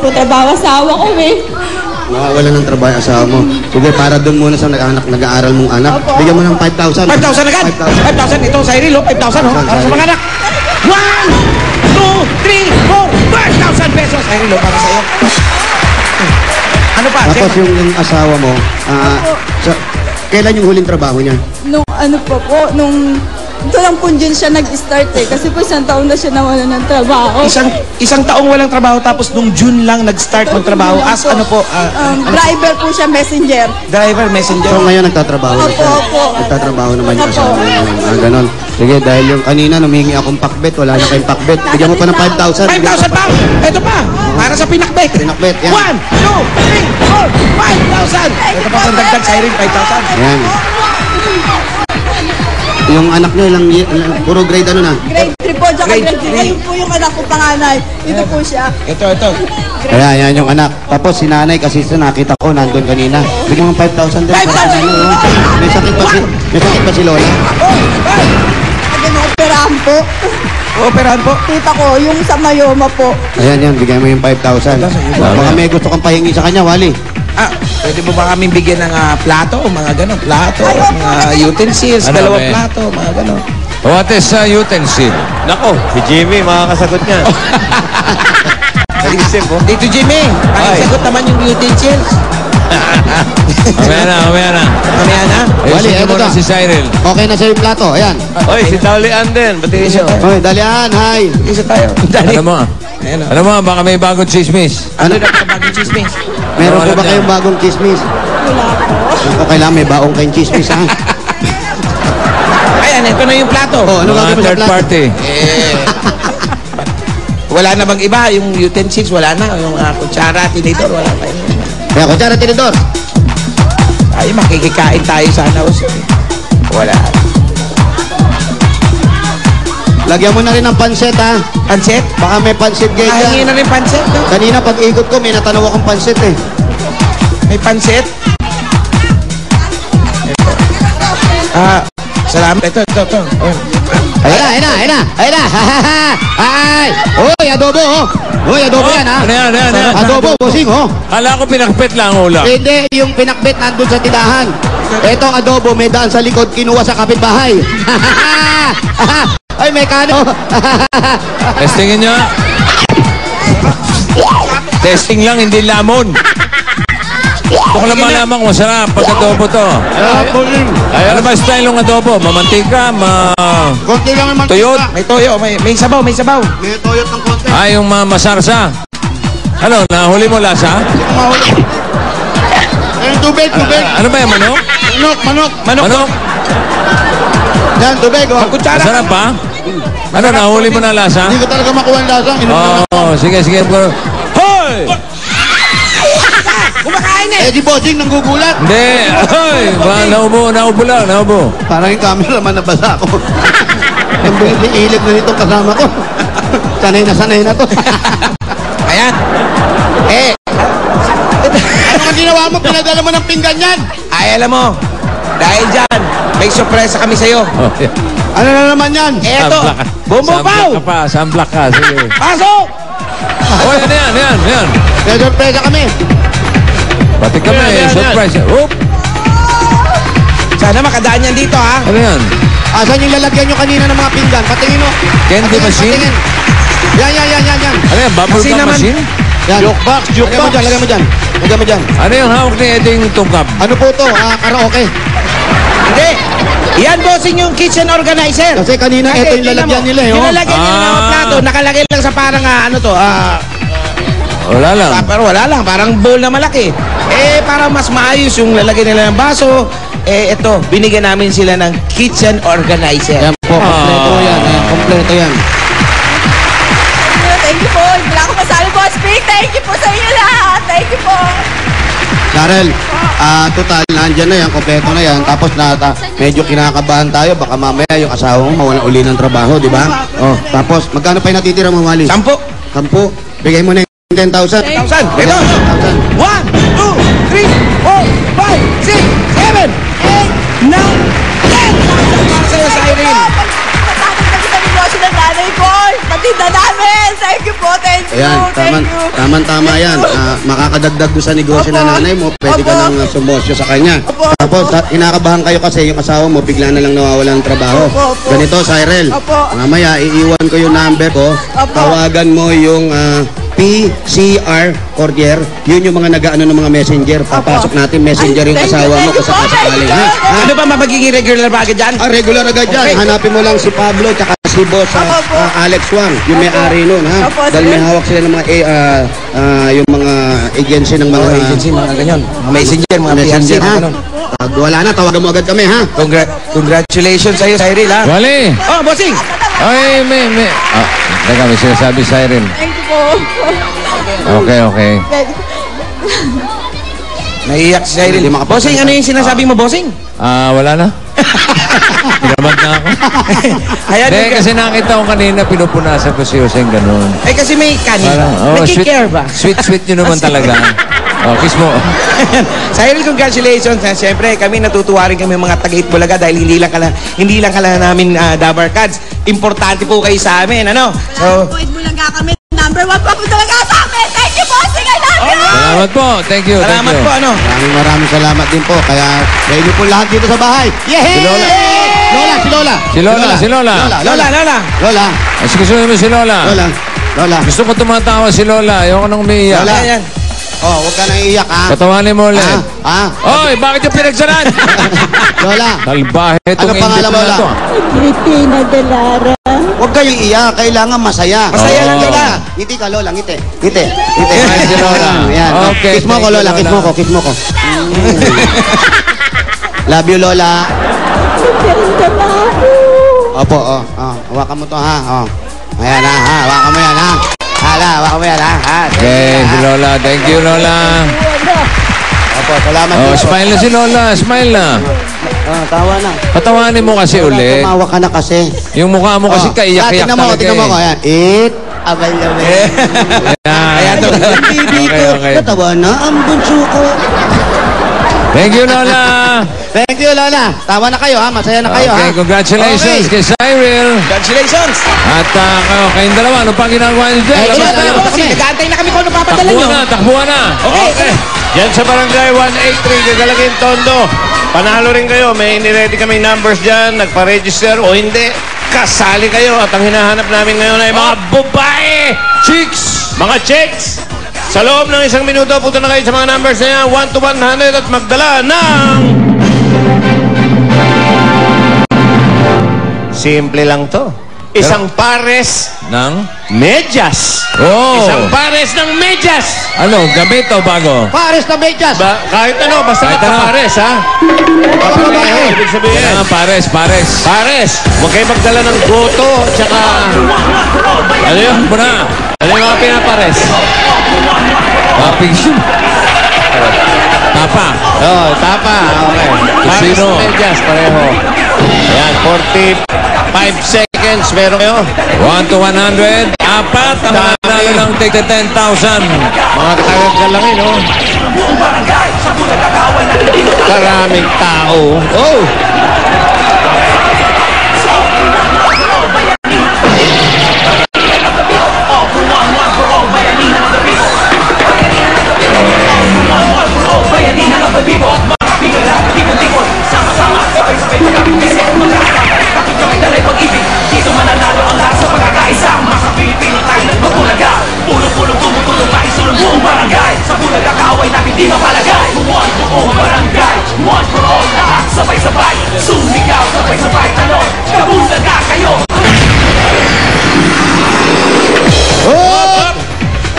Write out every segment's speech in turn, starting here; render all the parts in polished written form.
po trabaho asawa ko eh. Wala ng trabaho yung asawa mo. Sige, para doon muna sa nag-aaral mong anak. Opo. Bigyan mo ng 5,000. 5,000 agad? 5,000. Ito, Cyril, 5,000, oh. Para sa mga anak. 1, 2, 3, 4, 5,000 pesos. Cyril, para sa'yo. Ano pa? Tapos yung asawa mo, kailan yung huling trabaho niya? Nung ano pa po, nung ito lang po dyan siya nag-start eh. Kasi po isang taon na siya nawala ng trabaho. Isang taong walang trabaho, tapos nung June lang nag-start magtrabaho. As ano po? Driver po siya, messenger. Driver, messenger. So ngayon nagtatrabaho na siya. Opo. Nagtatrabaho naman yung asawa mo ngayon. Ganon. Sige, dahil yung kanina numingi akong pakbet, wala na kayong pakbet. Bigyan mo pa ng 5,000. 5,000 pa! Ito pa! Para sa pinakbet. Pinakbet, yan. 1, 2, 3, 4, 5,000! Ito pa kung dagdag, Cyril, 5,000. Yan. Yung anak niyo, puro grade ano na? Grade 3 po, tsaka grade 3. Ayun po yung anak ko panganay. Ito po siya. Ito. Kaya yan yung anak. Tapos si nanay kasi nakita ko nandun kanina. Bigyan mo ng 5,000 din. 5,000! May sakit pa si Lola? Operahan po. Operahan po? Tita ko, yung sa Mayoma po. Ayan, bigyan mo yung 5,000. Baka may gusto kang pahingi sa kanya, Wally. Pwede mo ba kaming bigyan ng plato, mga gano'n, plato, mga utensils, Ano, dalawang may? plato, mga gano'n. What is utensil? Nako, si Jimmy, makakasagot niya. Naisip mo? Dito, Jimmy, sagot naman yung utensils. Mamaya na. Mamaya na? Wally, Ayusin mo eto na to. si Cyril. Okay na sa'yo yung plato. Ayan. Oy, si Dalian din. Batiin niyo. Oy, Dalian, hi. Isa tayo. Ano mo? Ayan o. Ano mo? Baka may bagong chismis. Ano na ka bagong chismis? Meron Ano po ba alam kayong niya? bagong chismis? Wala po. Okay lang, may baong kayong chismis, ha? Ayan, ito na yung plato. Oh, ano Mga gagawin mo sa third plato? party. Wala na bang iba? Yung utensils, wala na. Yung kutsara, tinidor, wala pa yun. Kaya, kutsara, tinidor. Ay, makikikain tayo sana. Wala. Lagyan mo na rin ng pansit, ha? Pansit? Baka may pansit gate Kahingi yan. na rin pansit, no? Kanina pag ikot ko, may natanaw akong pansit, eh. May pansit? Salamat. Ito. Ayun na. Ay! Hoy, adobo, oh. Hoy, adobo yan, ha? Ano yan? Adobo, bossing, oh. Kala ko pinakpit lang ang ulam. Hindi, yung pinakbet nandun sa tindahan. Ito adobo, may daan sa likod, kinuha sa kapitbahay. Ay, may kano. Testingin nyo. Testing lang, hindi lamon. Ito ko lang malaman kung masarap pag adobo to. Ano ba style ng adobo? Mamantika? Konti lang naman. Tuyot? May toyo, may sabaw. May toyot ng konti. Ay, yung masarsa. Ano, nahuli mo lasa? Ayun, tubig. Ano ba yung manok? Manok? Yan, tubig, oh. Kutsara. Masarap pa? Ano, nahuli mo na lasa? Hindi ko talaga makuha ang lasa. Oo, sige. Hoy! Kumakain eh! Di bossing, nanggugulat. Hindi. Hoy! Naubo lang. Parang yung cameraman nabasa ako. Ang ilip na nitong kasama ko. Sanay na to. Ayan. Ano ang ginawa mo? Pinadala mo ng pinggan yan. Ay, alam mo, dahil dyan, may sorpresa kami sa'yo. Oh, yeah. Ano na naman yan? Eto, bumbupaw! Samplak ka, sige. Pasok! Hoy, ano yan? May sorpresa kami. Pati kami, surprise. Oop! Sana makadaan yan dito, ha? Ano yan? Asan yung lalagyan nyo kanina ng mga pinggan? Patingin mo. Candy machine? Yan. Ano yan? Bubble Kasi gum naman- machine? Yan. Lagyan mo dyan. Ano yung hawak ni Eding tungkap? Ano po to? Karaoke. Hindi. Yan, bossing yung kitchen organizer. Kasi kanina ito yung lalagyan nila, eh. Yung Oh. lalagyan nila ng mga plato, nakalagay lang sa parang, Wala lang. pero wala lang, parang bowl na malaki. Para mas maayos yung lalagay nila ng baso, ito, binigyan namin sila ng kitchen organizer. Yan po, kompleto yan. Thank you po. Wala ko masabi, Boss Vic. Thank you po sa inyo lahat. Thank you po. Darrell, total, nandyan na yan, kompleto na yan. Tapos medyo kinakabahan tayo, baka mamaya yung asawa mo mawala uli ng trabaho, di ba? Oh, tapos, magkano pa yung natitira mo, Wally? 10. 10. Bigay mo na yung 10,000. 1,000. Ito. 1, 2, 3, 4, 5, 6, 7, 8, 9, 10. Para sa'yo, Cyril. Matapos kami sa negosyo ng nanay ko. Patinda namin. Thank you po. Thank Ayan, tama yan. Makakadagdag doon sa negosyo na nanay mo, pwede ka nang sumosyo sa kanya. Tapos, kinakabahan kayo kasi yung asawa mo, bigla na lang nawawala ng trabaho. Ganito, Cyril. Mamaya, iiwan ko yung number ko. Tawagan mo yung PCR courier. Yun yung mga nag-ano ng mga messenger. Papasok natin messenger yung asawa mo kung sakasakali. Ano ba magiging regular ba agad dyan? Regular agad dyan. Hanapin mo lang si Pablo tsaka si Boss Alex Wang, yung may-ari nun, ha? Dahil may hawak sila ng mga yung mga agency ng mga agency, mga ganyan. Mga messenger, mga messenger, ha? Pag wala na, tawagan mo agad kami, ha? Congratulations sa'yo, Cyril, ha? Wally! Oh, bossing! Ay, teka, may sinasabi Cyril. Thank you po. Okay. Naiiyak si Cyril. Bossing, ano yung sinasabi mo, bossing? Wala na. Pinamad na ako. Hindi, kasi nakita ko kanina, pinupunasan ko si Joseng ganun. Eh, kasi may kanin. Nag-care ba? Sweet nyo naman talaga. Kiss mo. Cyril, congratulations. Siyempre, kami natutuwa rin kami mga taga Itbulaga dahil hindi lang kala namin Dabar Cards. Importante po kayo sa amin, ano? So, Itbulaga kami. Number 1 po talaga sa amin. Thank you, bossing. I love you. Salamat po. Thank you. salamat po, ano? Maraming salamat din po. Kaya, sa inyo po lahat dito sa bahay. Yehey! Si Lola. Si Lola. Lola. Gusto mo si Lola? Lola. Gusto ko tumatawa si Lola. Ayoko nang umiiyak. Lola. Ayan. Oh, huwag ka nang iiyak, ha? Patawanin mo ulit. Ha? Oy, bakit yung pinagsaran? Lola. Talbahe itong Ano pangalan mo, Lola? to. Cristina Delara. Huwag kayong iiyak. Kailangan masaya. Masaya lang, Lola. Ngiti ka, Lola. Ngiti. Ay, si Lola. Ayan. Okay, Kiss mo ko, thank you, Lola. Kiss mo ko. Love you, Lola. Opo, hawakan mo to, ha? Ayan, ha? Hawakan mo yan, ha? Hawakan mo yan, ha? Okay, si Lola. Thank you, Lola. Opo, salamat. Smile na si Lola. Smile na. Tawa na. Patawanin mo kasi ulit. Tumawa ka na kasi. Yung mukha mo kasi kaiyak-iyak talaga. Tingnan mo ko. Ayan. Abay. Ayan, Okay. Natawa na ang bunso ko. Thank you, Lola. Thank you, Lola. Tawa na kayo, ha? Masaya na kayo, ha? Okay, congratulations kay Cyril. Congratulations. At kayong dalawa, ano pang ginagawa niyo dyan? Ay, Labas wala tayo. na, Bossing, nag-aantay na kami kung ano papadala nyo. Takbuhan na. Okay. Yan sa Barangay 183, Gagalagin, Tondo. Panalo rin kayo. May iniready kami numbers dyan. Nagpa-register o hindi. Kasali kayo. At ang hinahanap namin ngayon ay mga babae. Chicks. Mga chicks. Sa loob ng 1 minuto, punta na kayo sa mga numbers na yan. 1 to 100 at magdala ng... Simple lang to. Isang pares Nang? medyas. Oh. Isang pares ng medyas. Ano, gamit o bago? Pares na medyas. Kahit ano, basta Kahit ano. pares, ha? Papareho, ibig sabihin. Kailangan pares. Pares. Huwag kayo magdala ng goto, tsaka... Ano yun? Muna. Ano yung mga pinapares? Toppings yun. Tapa. Oh, tapa. Okay. Pares Sino? na medyas, pareho. Ayan, 45 seconds. Meron kayo. 1 to 100. Apat ang mananalo ng tig 10,000. Mga taga-galangin, oh. Karaming tao. Oh!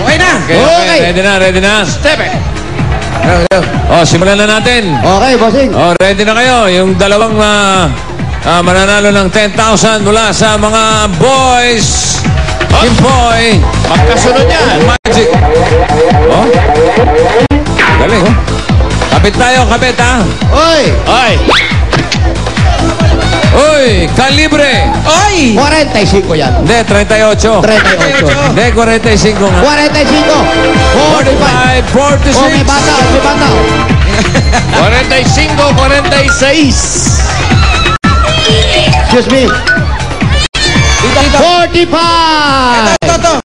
Okay na. Okay. Ready na. Step it! Simulan na natin. Okay, bossing. Ready na kayo. Yung dalawang mananalo ng 10,000 mula sa mga boys. Team Boy. Pagkasunod yan. Magic. Galing, Kapit tayo, ha? Oy! Ay! Uy, kalibre. Oy! 45 yan. Hindi, 38. 38. Hindi, 45 nga. 45. 45. 45, Oh, may 46. bata. 45, 46. Excuse me. 45. Ito.